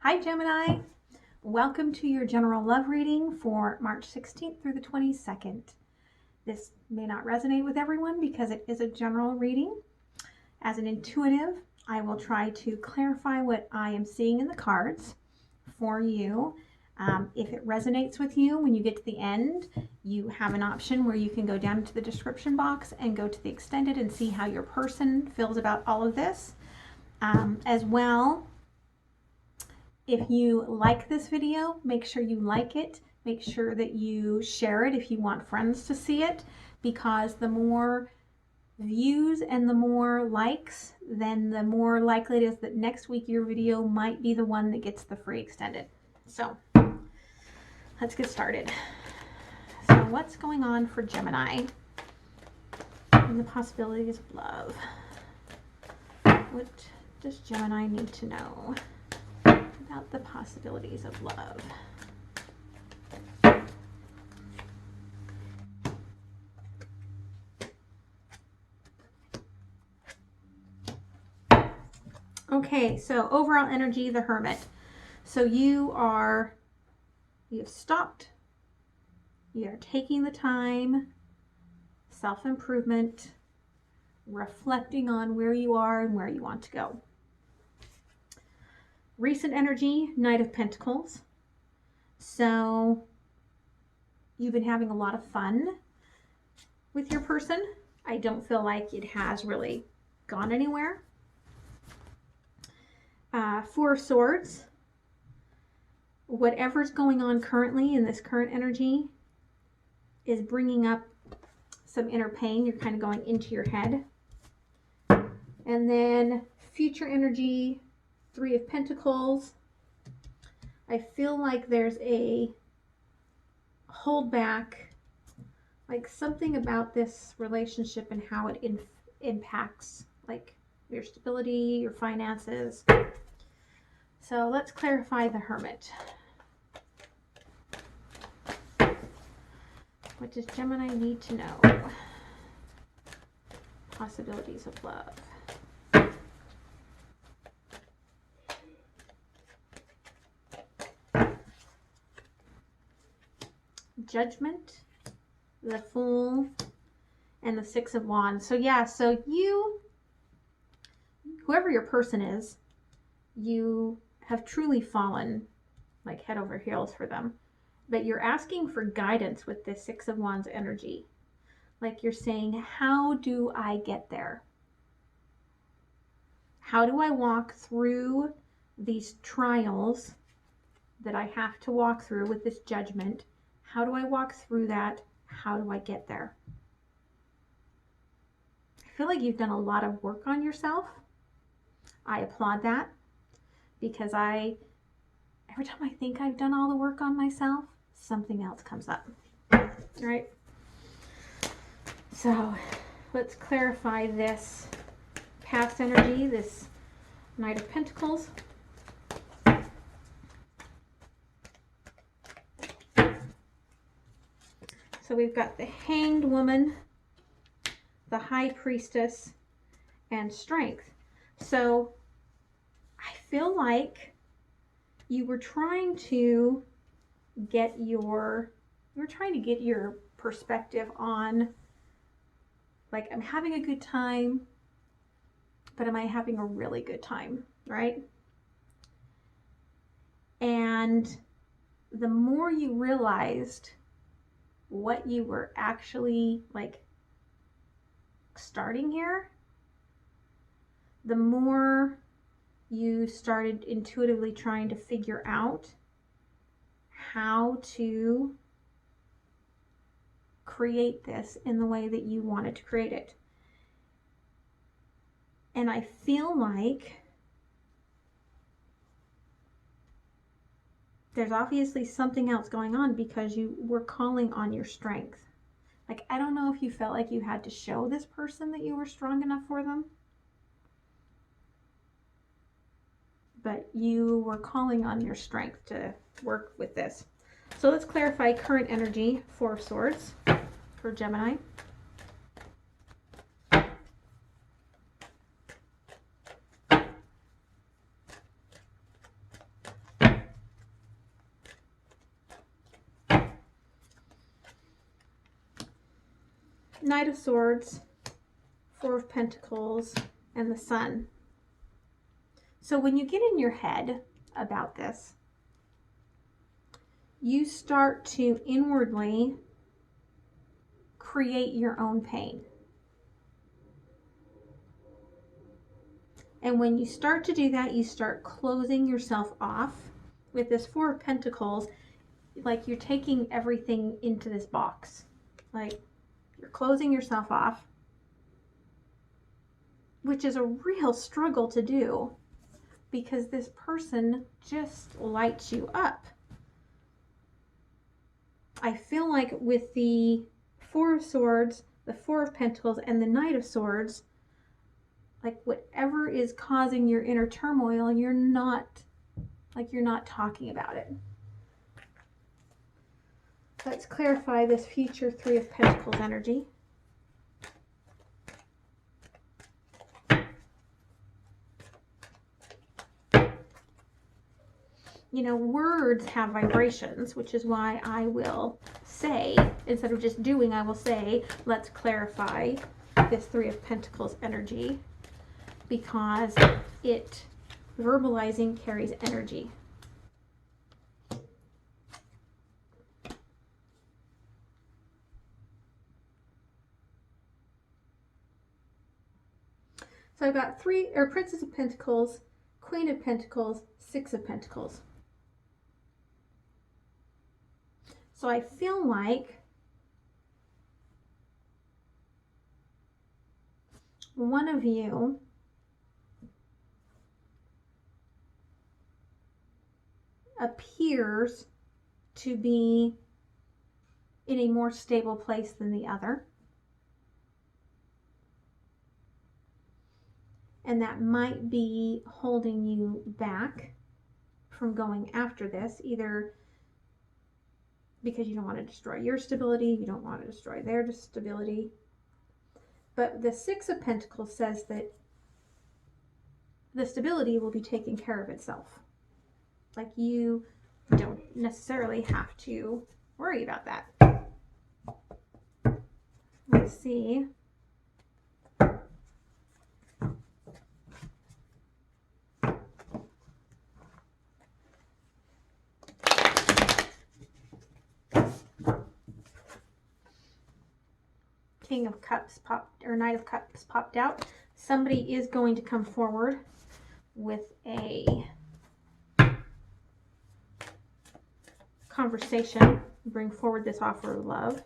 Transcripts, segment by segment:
Hi Gemini, welcome to your general love reading for March 16th through the 22nd. This may not resonate with everyone because it is a general reading. As an intuitive, I will try to clarify what I am seeing in the cards for you. If it resonates with you, when you get to the end, you have an option where you can go down to the description box and go to the extended and see how your person feels about all of this. As well, if you like this video, make sure you like it. Make sure that you share it if you want friends to see it, because the more views and the more likes, then the more likely it is that next week your video might be the one that gets the free extended. So let's get started. So what's going on for Gemini and the possibilities of love? What does Gemini need to know about the possibilities of love? Okay, so overall energy, the Hermit. So you have stopped, you are taking the time, self-improvement, reflecting on where you are and where you want to go. Recent energy, Knight of Pentacles. So you've been having a lot of fun with your person. I don't feel like it has really gone anywhere. Four of Swords. Whatever's going on currently in this current energy is bringing up some inner pain. You're kind of going into your head. And then future energy, Three of Pentacles. I feel like there's a holdback, like something about this relationship and how it impacts like your stability, your finances. So let's clarify the Hermit. What does Gemini need to know? Possibilities of love. Judgment, the Fool, and the Six of Wands. So yeah, so you, whoever your person is, you have truly fallen like head over heels for them. But you're asking for guidance with this Six of Wands energy. Like you're saying, how do I get there? How do I walk through these trials that I have to walk through with this judgment? How do I walk through that? How do I get there? I feel like you've done a lot of work on yourself. I applaud that, because every time I think I've done all the work on myself, something else comes up. All right? So let's clarify this past energy, this Knight of Pentacles. So we've got the Hanged Woman, the High Priestess, and Strength. So I feel like you were trying to get your perspective on, like, I'm having a good time, but am I having a really good time, right? And the more you realized what you were actually like starting here, the more you started intuitively trying to figure out how to create this in the way that you wanted to create it. And I feel like there's obviously something else going on, because you were calling on your strength. Like, I don't know if you felt like you had to show this person that you were strong enough for them, but you were calling on your strength to work with this. So let's clarify current energy, Four of Swords for Gemini. Knight of Swords, Four of Pentacles, and the Sun. So when you get in your head about this, you start to inwardly create your own pain. And when you start to do that, you start closing yourself off. With this Four of Pentacles, like you're taking everything into this box. Like you're closing yourself off, which is a real struggle to do because this person just lights you up. I feel like with the Four of Swords, the Four of Pentacles, and the Knight of Swords, like whatever is causing your inner turmoil, you're not talking about it. Let's clarify this future Three of Pentacles energy. You know, words have vibrations, which is why I will say, instead of just doing, I will say, let's clarify this Three of Pentacles energy, because it, verbalizing carries energy. So I've got Princess of Pentacles, Queen of Pentacles, Six of Pentacles. So I feel like one of you appears to be in a more stable place than the other. And that might be holding you back from going after this, either because you don't want to destroy your stability, you don't want to destroy their stability. But the Six of Pentacles says that the stability will be taking care of itself. Like you don't necessarily have to worry about that. Let's see. King of Cups popped, or Knight of Cups popped out. Somebody is going to come forward with a conversation, bring forward this offer of love.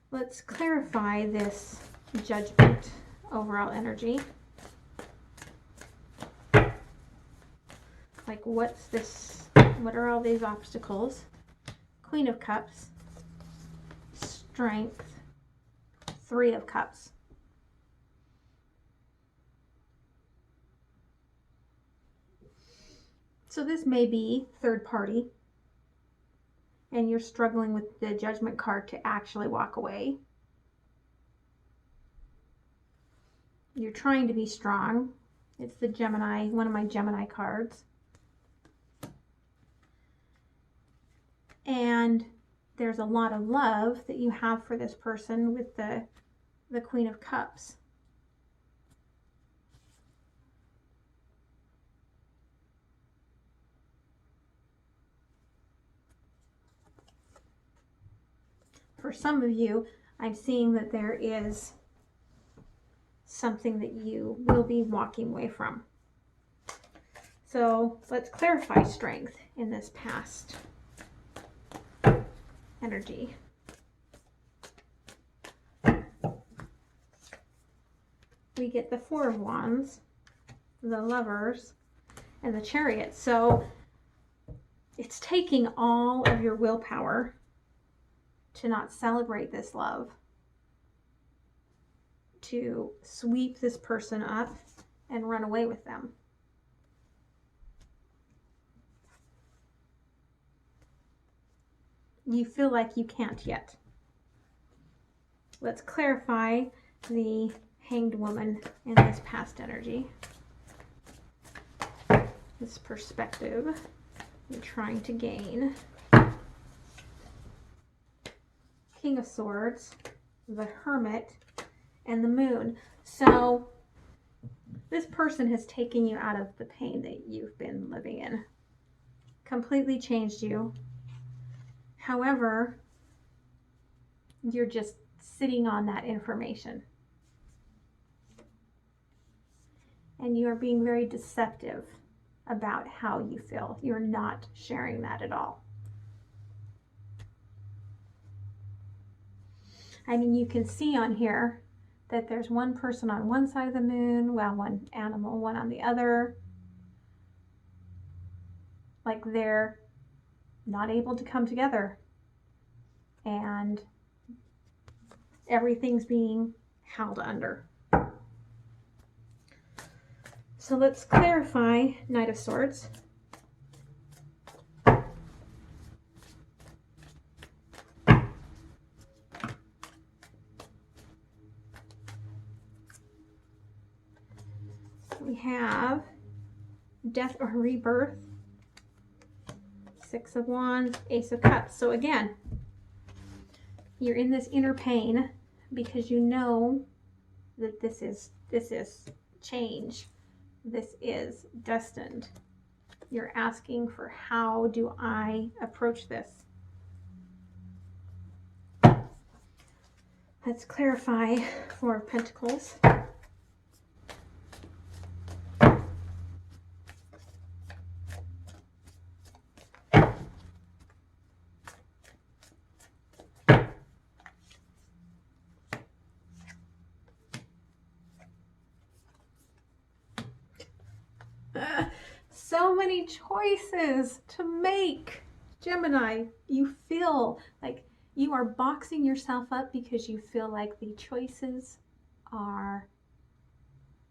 Let's clarify this Judgment overall energy. Like what's this, what are all these obstacles? Queen of Cups, Strength, Three of Cups. So this may be third party, and you're struggling with the Judgment card to actually walk away. You're trying to be strong. It's the Gemini, one of my Gemini cards. And there's a lot of love that you have for this person with the Queen of Cups. For some of you, I'm seeing that there is something that you will be walking away from. So let's clarify strength in this past energy. We get the Four of Wands, the Lovers, and the Chariot. So it's taking all of your willpower to not celebrate this love, to sweep this person up and run away with them. You feel like you can't yet. Let's clarify the Hanged Woman in this past energy. This perspective you're trying to gain. King of Swords, the Hermit, and the Moon. So this person has taken you out of the pain that you've been living in. Completely changed you. However, you're just sitting on that information. And you are being very deceptive about how you feel. You're not sharing that at all. I mean, you can see on here that there's one person on one side of the moon, well, one animal, one on the other. Like they're not able to come together. And everything's being held under. So let's clarify Knight of Swords. We have Death or Rebirth, Six of Wands, Ace of Cups. So again, you're in this inner pain because you know that this is change. This is destined. You're asking for, how do I approach this? Let's clarify Four of Pentacles. So many choices to make, Gemini. You feel like you are boxing yourself up because you feel like the choices are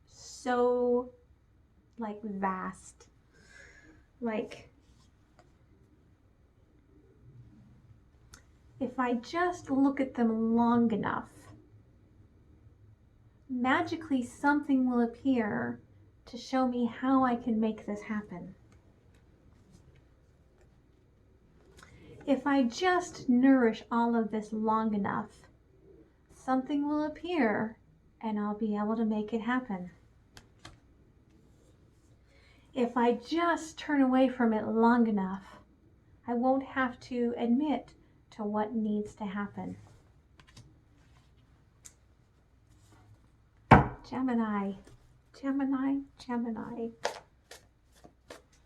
so like vast. Like, if I just look at them long enough, magically something will appear to show me how I can make this happen. If I just nourish all of this long enough, something will appear and I'll be able to make it happen. If I just turn away from it long enough, I won't have to admit to what needs to happen. Gemini, Gemini, Gemini.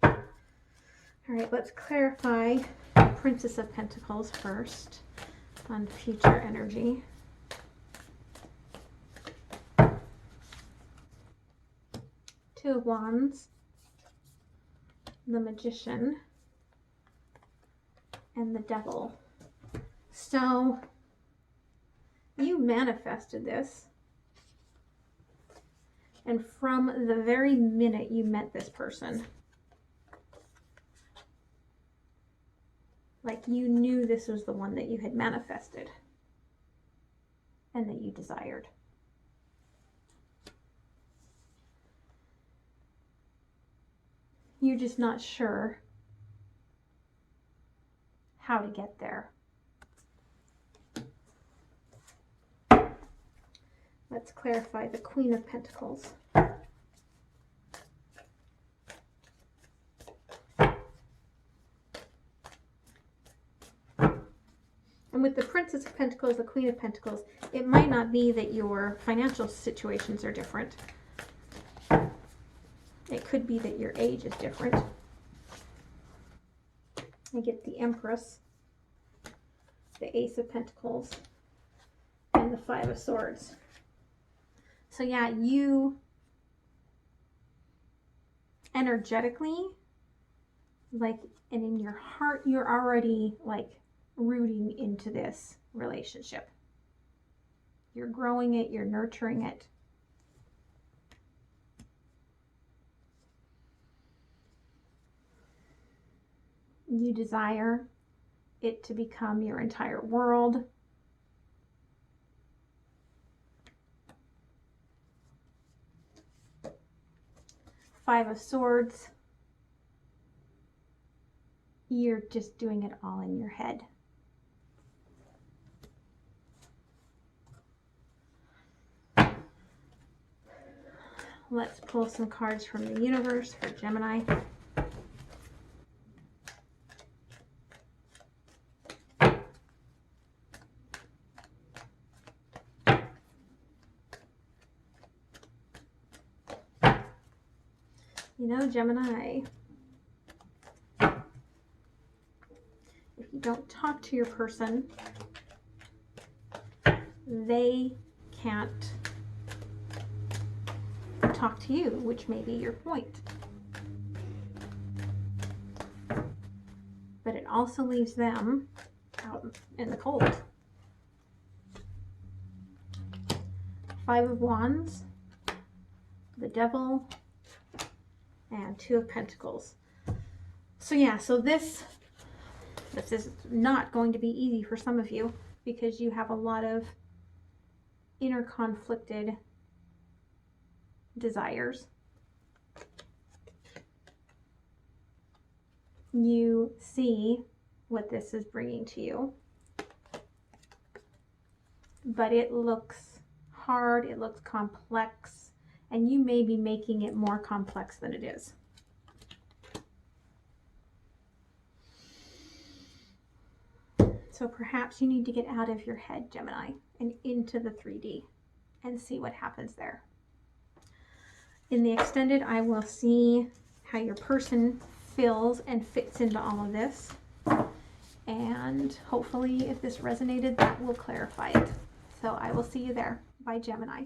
All right, let's clarify Princess of Pentacles first on future energy. Two of Wands, the Magician, and the Devil. So you manifested this, and from the very minute you met this person, like you knew this was the one that you had manifested and that you desired. You're just not sure how to get there. Let's clarify the Queen of Pentacles. And with the Princess of Pentacles, the Queen of Pentacles, it might not be that your financial situations are different. It could be that your age is different. I get the Empress, the Ace of Pentacles, and the Five of Swords. So yeah, you energetically, like, and in your heart, you're already like rooting into this relationship. You're growing it, you're nurturing it. You desire it to become your entire world. Five of Swords. You're just doing it all in your head. let's pull some cards from the universe for Gemini. You know, Gemini, if you don't talk to your person, they can't talk to you, which may be your point. But it also leaves them out in the cold. Five of Wands, the Devil, and Two of Pentacles. So yeah, so this is not going to be easy for some of you because you have a lot of inner conflicted desires. You see what this is bringing to you, but it looks hard, it looks complex, and you may be making it more complex than it is. So perhaps you need to get out of your head, Gemini, and into the 3D and see what happens there. In the extended, I will see how your person feels and fits into all of this. And hopefully, if this resonated, that will clarify it. So I will see you there. Bye, Gemini.